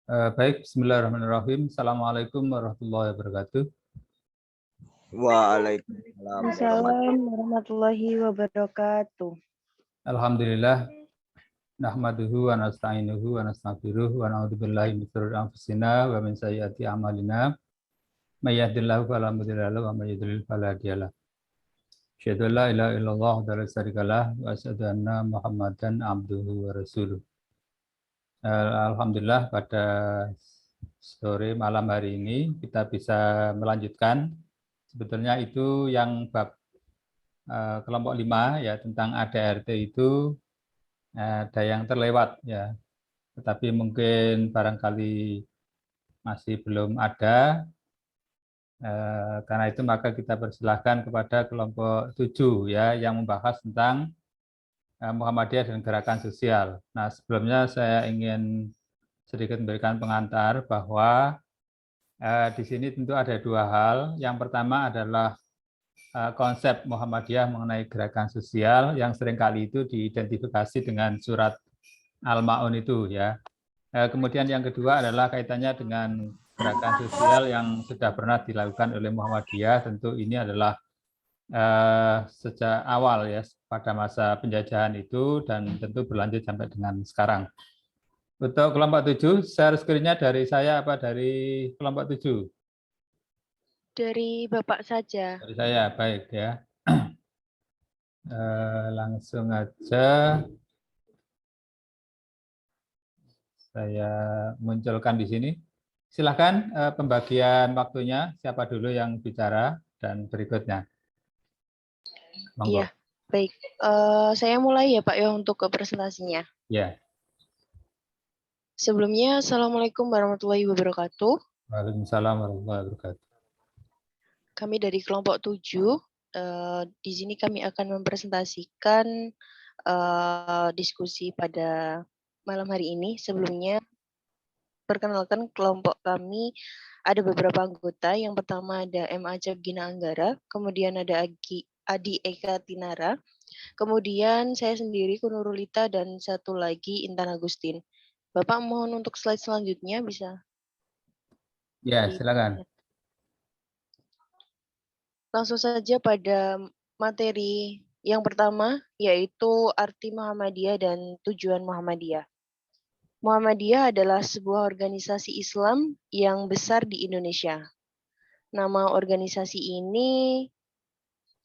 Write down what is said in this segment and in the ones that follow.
Baik, bismillahirrahmanirrahim. Assalamualaikum warahmatullahi wabarakatuh. Waalaikumsalam Assalamualaikum warahmatullahi wabarakatuh. Alhamdulillah, nahmaduhu wa nasta'inuhu wa nastaghfiruh wa na'udzubillahi min syururi anfusina wa min sayyiati a'malina. May yahdihillahu fala mudilla lahu wa may yudlil fala hadiya lahu. Asyhadu an la ilaha illallah wahdahu la syarika lah wa asyhadu anna Muhammadan abduhu wa rasuluh. Alhamdulillah pada sore malam hari ini kita bisa melanjutkan. Sebetulnya itu yang bab kelompok 5 ya tentang ADART itu ada yang terlewat ya. Tetapi mungkin barangkali masih belum ada. Karena itu maka kita persilahkan kepada kelompok 7 ya yang membahas tentang Muhammadiyah dan gerakan sosial. Nah, sebelumnya saya ingin sedikit memberikan pengantar bahwa di sini tentu ada dua hal. Yang pertama adalah konsep Muhammadiyah mengenai gerakan sosial yang seringkali itu diidentifikasi dengan surat Al-Ma'un itu ya. Kemudian yang kedua adalah kaitannya dengan gerakan sosial yang sudah pernah dilakukan oleh Muhammadiyah. Tentu ini adalah sejak awal ya pada masa penjajahan itu dan tentu berlanjut sampai dengan sekarang. Untuk kelompok 7, share screen-nya dari saya apa dari kelompok 7? Dari Bapak saja. Dari saya, baik ya. Langsung aja saya munculkan di sini. Silakan pembagian waktunya, siapa dulu yang bicara dan berikutnya. Monggo. Iya, baik. Saya mulai ya Pak ya untuk ke presentasinya. Ya. Sebelumnya, Assalamualaikum warahmatullahi wabarakatuh. Waalaikumsalam warahmatullahi wabarakatuh. Kami dari kelompok 7, di sini kami akan mempresentasikan diskusi pada malam hari ini. Sebelumnya, perkenalkan kelompok kami ada beberapa anggota. Yang pertama ada M. Acep Gina Anggara, kemudian ada Adi Eka Tinara, kemudian saya sendiri Kunurulita, dan satu lagi Intan Agustin. Bapak mohon untuk slide selanjutnya bisa. Ya, silakan. Langsung saja pada materi yang pertama, yaitu arti Muhammadiyah dan tujuan Muhammadiyah. Muhammadiyah adalah sebuah organisasi Islam yang besar di Indonesia. Nama organisasi ini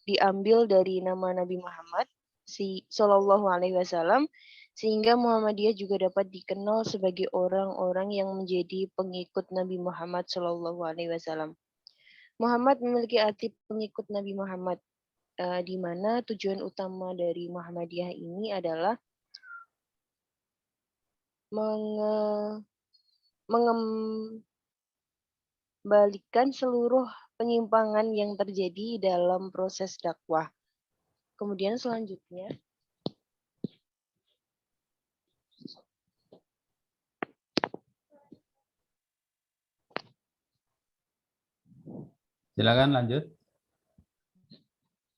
diambil dari nama Nabi Muhammad Sallallahu Alaihi Wasallam, sehingga Muhammadiyah juga dapat dikenal sebagai orang-orang yang menjadi pengikut Nabi Muhammad Sallallahu Alaihi Wasallam. Muhammad memiliki arti pengikut Nabi Muhammad, di mana tujuan utama dari Muhammadiyah ini adalah mengembalikan seluruh penyimpangan yang terjadi dalam proses dakwah. Kemudian selanjutnya, Silakan lanjut.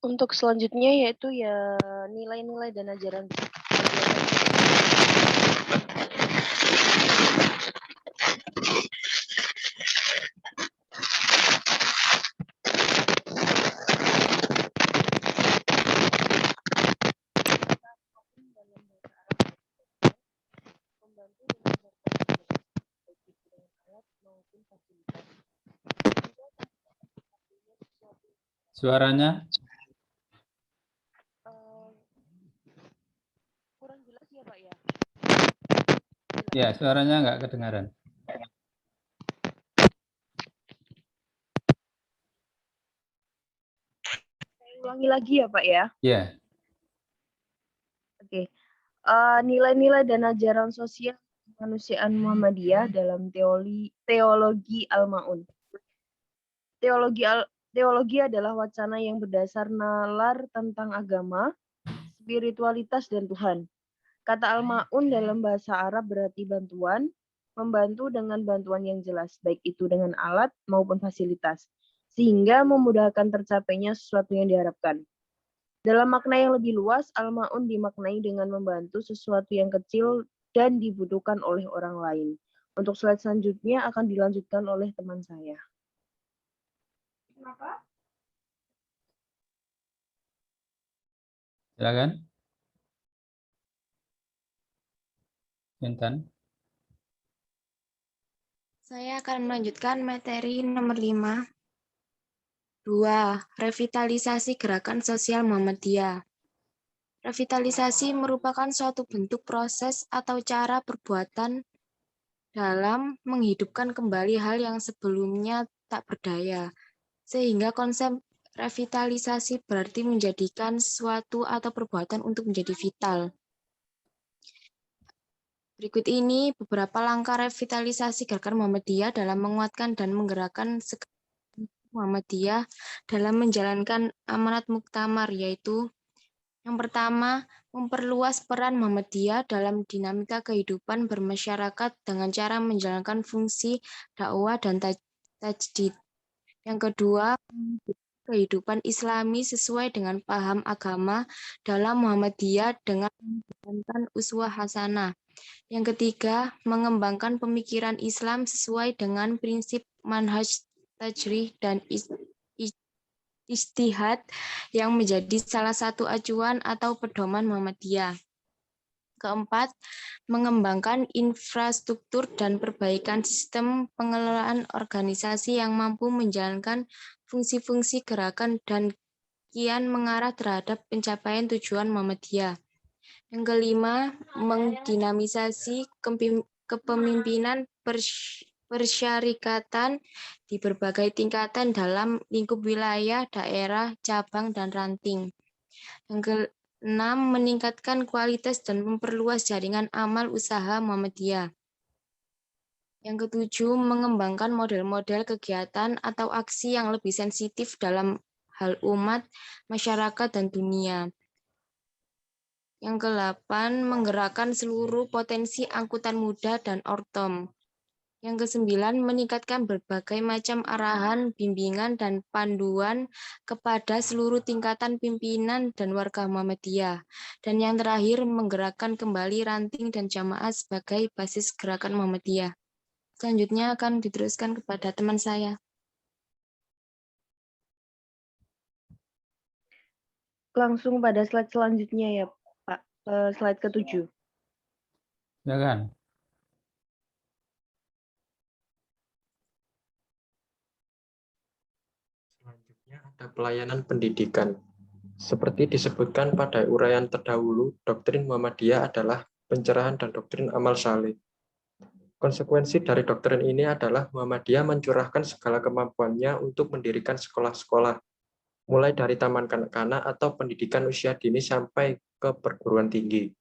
untuk selanjutnya yaitu ya nilai-nilai dan ajaran. Suaranya Kurang jelas ya Pak ya? ya, suaranya nggak kedengaran. Saya ulangi lagi ya Pak ya? Ya. Oke. Nilai-nilai dan ajaran sosial kemanusiaan Muhammadiyah dalam teologi Al-Ma'un. Teologi adalah wacana yang berdasar nalar tentang agama, spiritualitas, dan Tuhan. Kata Al-Ma'un dalam bahasa Arab berarti bantuan, membantu dengan bantuan yang jelas, baik itu dengan alat maupun fasilitas, sehingga memudahkan tercapainya sesuatu yang diharapkan. Dalam makna yang lebih luas, Al-Ma'un dimaknai dengan membantu sesuatu yang kecil dan dibutuhkan oleh orang lain, Untuk slide selanjutnya akan dilanjutkan oleh teman saya. Silakan. Intan. Saya akan melanjutkan materi nomor 5. 2. Revitalisasi gerakan sosial Muhammadiyah. Revitalisasi merupakan suatu bentuk proses atau cara perbuatan dalam menghidupkan kembali hal yang sebelumnya tak berdaya. Sehingga konsep revitalisasi berarti menjadikan sesuatu atau perbuatan untuk menjadi vital. Berikut ini beberapa langkah revitalisasi gerakan Muhammadiyah dalam menguatkan dan menggerakkan Muhammadiyah dalam menjalankan amanat muktamar, yaitu yang pertama, memperluas peran Muhammadiyah dalam dinamika kehidupan bermasyarakat dengan cara menjalankan fungsi dakwah dan tajdid. Yang kedua, kehidupan Islami sesuai dengan paham agama dalam Muhammadiyah dengan menjalankan uswah hasanah. Yang ketiga, mengembangkan pemikiran Islam sesuai dengan prinsip manhaj tajrih dan ijtihad yang menjadi salah satu acuan atau pedoman Muhammadiyah. Keempat, mengembangkan infrastruktur dan perbaikan sistem pengelolaan organisasi yang mampu menjalankan fungsi-fungsi gerakan dan kian mengarah terhadap pencapaian tujuan Muhammadiyah. Yang kelima, mendinamisasi kepemimpinan persyarikatan di berbagai tingkatan dalam lingkup wilayah, daerah, cabang, dan ranting. Yang keenam, meningkatkan kualitas dan memperluas jaringan amal usaha Muhammadiyah. Yang ketujuh, mengembangkan model-model kegiatan atau aksi yang lebih sensitif dalam hal umat, masyarakat, dan dunia. Yang ke-8, menggerakkan seluruh potensi angkutan muda dan ortom. Yang ke-9, meningkatkan berbagai macam arahan, bimbingan, dan panduan kepada seluruh tingkatan pimpinan dan warga Muhammadiyah. Dan yang terakhir, menggerakkan kembali ranting dan jamaah sebagai basis gerakan Muhammadiyah. Selanjutnya akan diteruskan kepada teman saya. Langsung pada slide selanjutnya ya, Pak. Slide ke-7. Silakan. Selanjutnya ada pelayanan pendidikan. Seperti disebutkan pada uraian terdahulu, doktrin Muhammadiyah adalah pencerahan dan doktrin amal saleh. Konsekuensi dari doktrin ini adalah Muhammadiyah mencurahkan segala kemampuannya untuk mendirikan sekolah-sekolah, mulai dari taman kanak-kanak atau pendidikan usia dini sampai ke perguruan tinggi.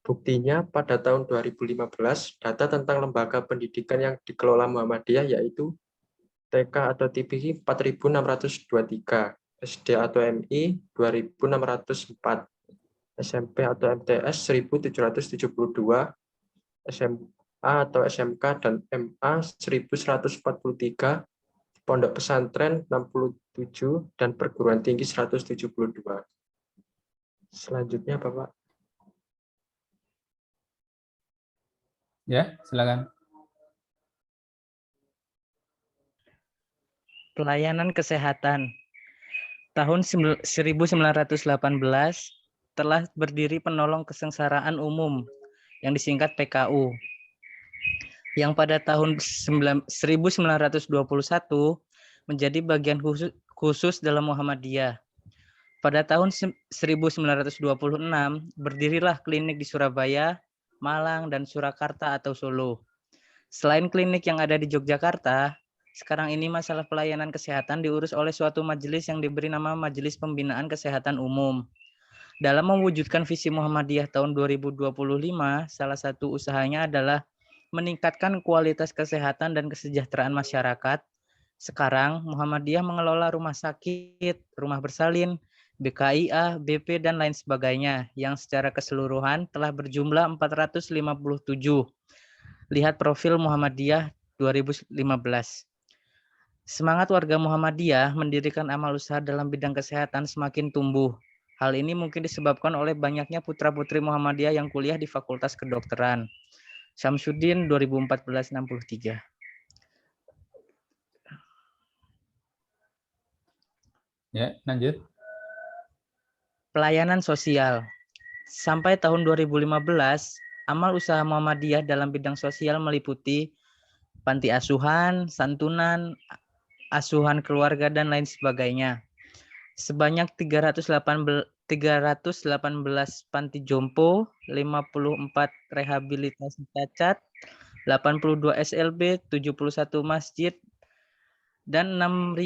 Buktinya pada tahun 2015, data tentang lembaga pendidikan yang dikelola Muhammadiyah yaitu TK atau TPI 4.623, SD atau MI 2.604, SMP atau MTS 1.772, SMA atau SMK dan MA 1.143, pondok pesantren 67, dan perguruan tinggi 172. Selanjutnya, Bapak. Ya, silakan. Pelayanan kesehatan. Tahun 1918 telah berdiri penolong kesengsaraan umum yang disingkat PKU. Yang pada tahun 1921 menjadi bagian khusus dalam Muhammadiyah. Pada tahun 1926 berdirilah klinik di Surabaya, Malang, dan Surakarta atau Solo. Selain klinik yang ada di Yogyakarta, sekarang ini masalah pelayanan kesehatan diurus oleh suatu majelis yang diberi nama Majelis Pembinaan Kesehatan Umum. Dalam mewujudkan visi Muhammadiyah tahun 2025, salah satu usahanya adalah meningkatkan kualitas kesehatan dan kesejahteraan masyarakat. Sekarang Muhammadiyah mengelola rumah sakit, rumah bersalin, BKIA, BP, dan lain sebagainya yang secara keseluruhan telah berjumlah 457. Lihat profil Muhammadiyah 2015. Semangat warga Muhammadiyah mendirikan amal usaha dalam bidang kesehatan semakin tumbuh. Hal ini mungkin disebabkan oleh banyaknya putra-putri Muhammadiyah yang kuliah di Fakultas Kedokteran. Samsudin 2014-63. Ya, lanjut. Pelayanan sosial. Sampai tahun 2015, amal usaha Muhammadiyah dalam bidang sosial meliputi panti asuhan, santunan, asuhan keluarga, dan lain sebagainya. Sebanyak 318 panti jompo, 54 rehabilitasi cacat, 82 SLB, 71 masjid, dan 6.118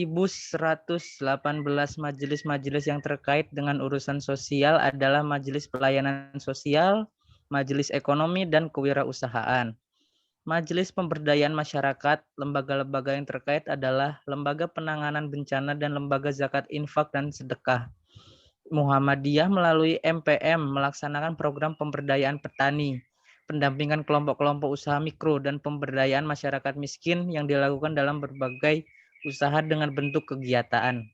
majelis-majelis yang terkait dengan urusan sosial adalah majelis pelayanan sosial, majelis ekonomi, dan kewirausahaan. Majelis pemberdayaan masyarakat, lembaga-lembaga yang terkait adalah lembaga penanganan bencana dan lembaga zakat infak dan sedekah. Muhammadiyah melalui MPM melaksanakan program pemberdayaan petani, pendampingan kelompok-kelompok usaha mikro, dan pemberdayaan masyarakat miskin yang dilakukan dalam berbagai usaha dengan bentuk kegiatan.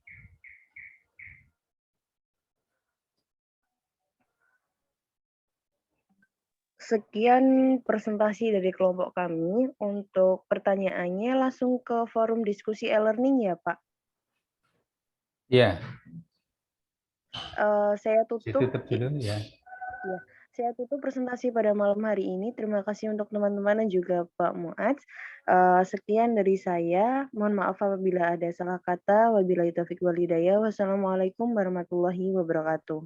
Sekian presentasi dari kelompok kami. Untuk pertanyaannya langsung ke forum diskusi e-learning ya, Pak. Ya, Saya tutup. ditutup dulu ya. Ya, saya tutup presentasi pada malam hari ini. Terima kasih untuk teman-teman dan juga Pak Muadz. Sekian dari saya. Mohon maaf apabila ada salah kata. Wabillahi taufiq wal hidayah. Wassalamualaikum warahmatullahi wabarakatuh.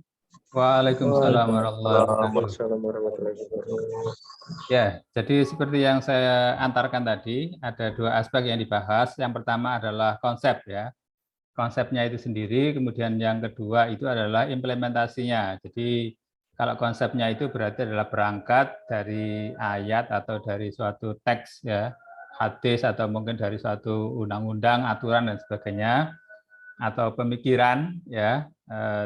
Waalaikumsalam warahmatullahi warahmatullahi wabarakatuh. Ya, jadi seperti yang saya antarkan tadi, ada dua aspek yang dibahas. Yang pertama adalah konsep ya. Konsepnya itu sendiri, kemudian yang kedua itu adalah implementasinya. Jadi kalau konsepnya itu berarti adalah berangkat dari ayat atau dari suatu teks ya, hadis atau mungkin dari suatu undang-undang, aturan dan sebagainya, atau pemikiran ya,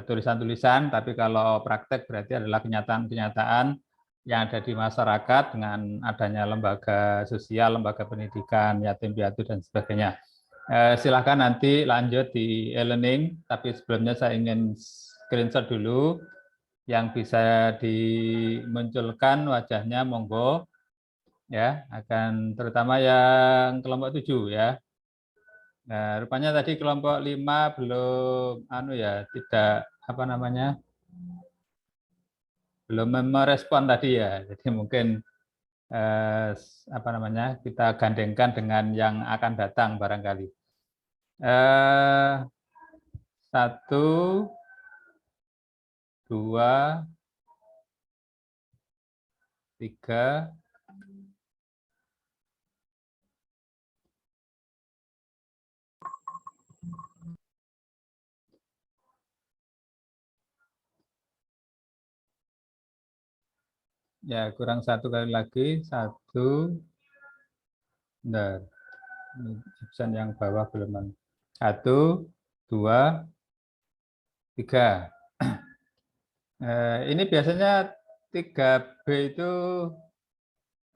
tulisan-tulisan, tapi kalau praktek berarti adalah kenyataan-kenyataan yang ada di masyarakat dengan adanya lembaga sosial, lembaga pendidikan, yatim piatu dan sebagainya. Silahkan nanti lanjut di e-learning, tapi sebelumnya saya ingin screenshot dulu yang bisa dimunculkan wajahnya, monggo ya, akan terutama yang kelompok 7 ya. Nah, rupanya tadi kelompok 5 belum tidak belum merespon tadi ya. Jadi mungkin kita gandengkan dengan yang akan datang barangkali. 1, 2, 3. Ya, kurang satu kali lagi. 1. Bentar. Absen yang bawah belum. 1, 2, 3. Ini biasanya 3B itu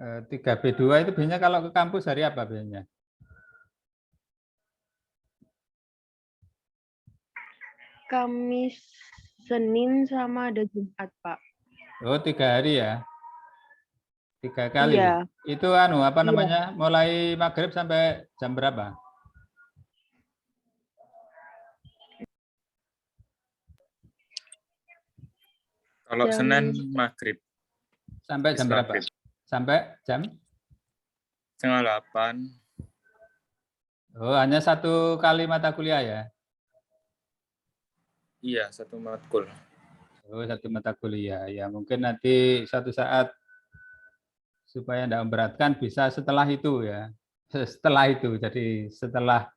3B2 itu biasanya kalau ke kampus hari apa biasanya? Kamis, Senin, sama ada Jumat, Pak. Oh, 3 hari ya? 3 kali. Iya. Itu mulai maghrib sampai jam berapa? Kalau Senin maghrib. Sampai jam berapa? Sampai jam? 7:30. Oh, hanya 1 kali mata kuliah ya? Iya, 1 matkul. Oh, 1 mata kuliah. Ya, mungkin nanti suatu saat supaya tidak memberatkan bisa setelah itu ya. Setelah itu, jadi setelah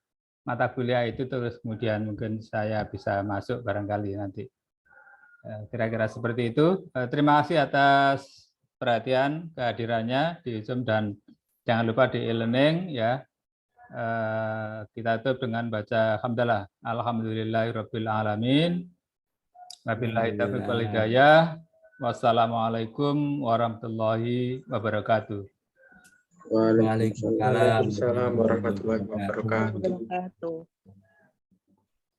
mata kuliah itu terus kemudian mungkin saya bisa masuk barangkali nanti. Kira-kira seperti itu. Terima kasih atas perhatian kehadirannya di Zoom dan jangan lupa di e-learning ya. Kita tutup dengan baca hamdalah. Alhamdulillahirabbil alamin. Wabillahi taufiq wal hidayah. Wassalamualaikum warahmatullahi wabarakatuh. Waalaikumsalam warahmatullahi wabarakatuh.